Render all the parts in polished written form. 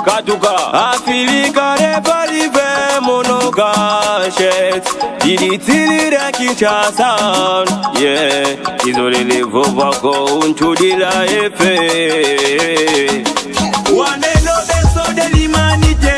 Katuka Afilika repalive monogachet Dilitilira Kinshasa. Yeah, izolele vovako unchudila efe. Waneno beso de l'humanité.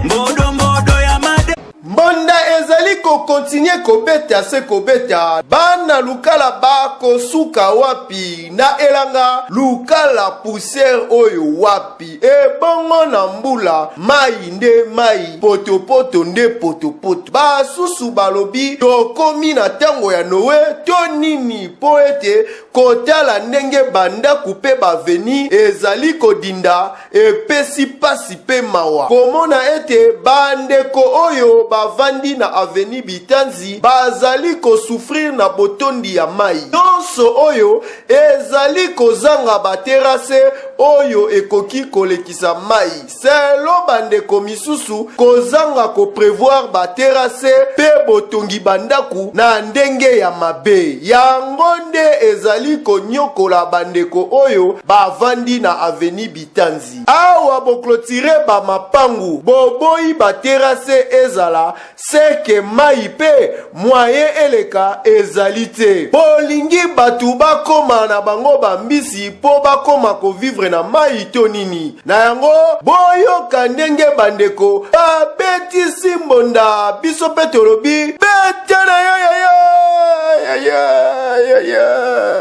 Modo ya made. Mbonda ezali ko continue ko beta se ko beta. Bana lukala ba ko suka wapi. Na elanga lukala poussière oyo wapi. E bongo na mbula mai nde mai. Poto poto nde poto poto. Ba susu balobi tokomi na tango ya Noe. To nini po ete kotala ndenge banda kupe baveni ezali kodinda epesi pasi pe mawa. Komona ete bandeko oyo bavandi na aveni Bitanzi bazali ko souffrir na botondi ya mai. Nyonso oyo ezali kozanga baterase oyo ekoki kolekisa mai. Selo bandeko misusu kozanga ko prevoir baterase pe botongi bandaku na ndenge ya mabe. Yango nde ezali konyokola bandeko oyo bavandi na aveni Bitanzi. Awa boklotire ba mapangu boboyi baterase ezala seke mai pe moyen eleka ezalite. Bolingi batu bakoma na bango bambisi po bakoma ko vivre na mai to nini. Na yango boyoka ndenge bandeko babeti simbonda biso petolobi bete na yo.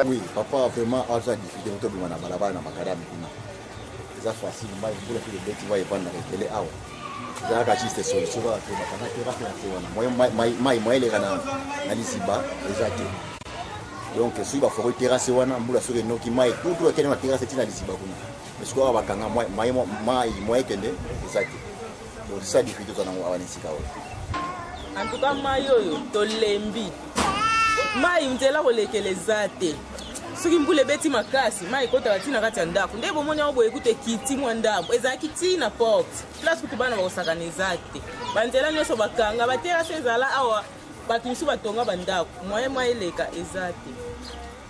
Oui, papa vraiment a ça difficile de tomber dans balabala na makadami kuna. C'est facile mais pour le beti va y prendre la télé awa. Zaka juste solution va faire makana qui va faire wana. Moi les kana na lisiba exact. Donc si ba faut terrasse wana mbula soke noki mai tout kene na terrasse tina lisiba kuna. Parce que ba kanga moi kende exact. Donc ça difficile kana awa nisika wa. En tout cas mayo to lembi. Mai mtela kolekeleza te. Soki mbule beti makasi, mai kota batina kati ya ndako. Ndebo monya obo ekute kiti mwa ndabo. Eza kiti na porte. Place kutubana bakosakaniza te. Bantela nyoso bakanga batera sezala awa bakisu batonga bandako. Moye eleka ezate.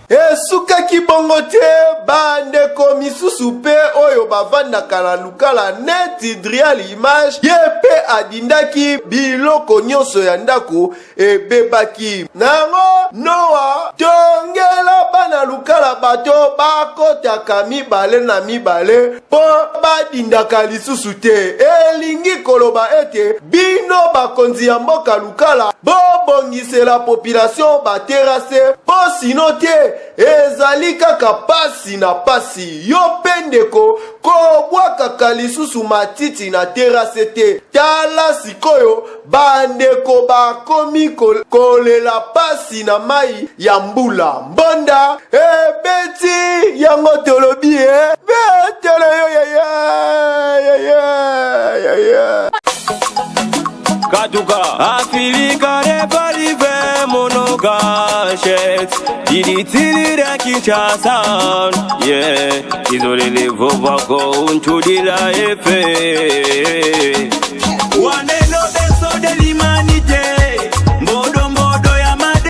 Esuka kibongo te bandeko misusu pe oyo bavanda kala lukala neti Drial Image yepe adindaki biloko nyonso ya ndako ebebaki nango Noa tongela bana lukala bato bakotaka mibale na mibale po badindaka lisusu te. Elingi koloba ete bino bakonzi ya mboka lukala bobongisela population baterase po sino te ezali kaka pasi na pasi. Yo pendeko kobwakaka lisusu matiti na terase te. Tala sikoyo bandeko bakomi kolela pasi na mai ya mbula. Mbonda ebeti yango tolobi betele yo. Katuka Afilika repalive monogachet Dilitilira Kinshasa. Yeah, izolele vovako unchudila efe. Wane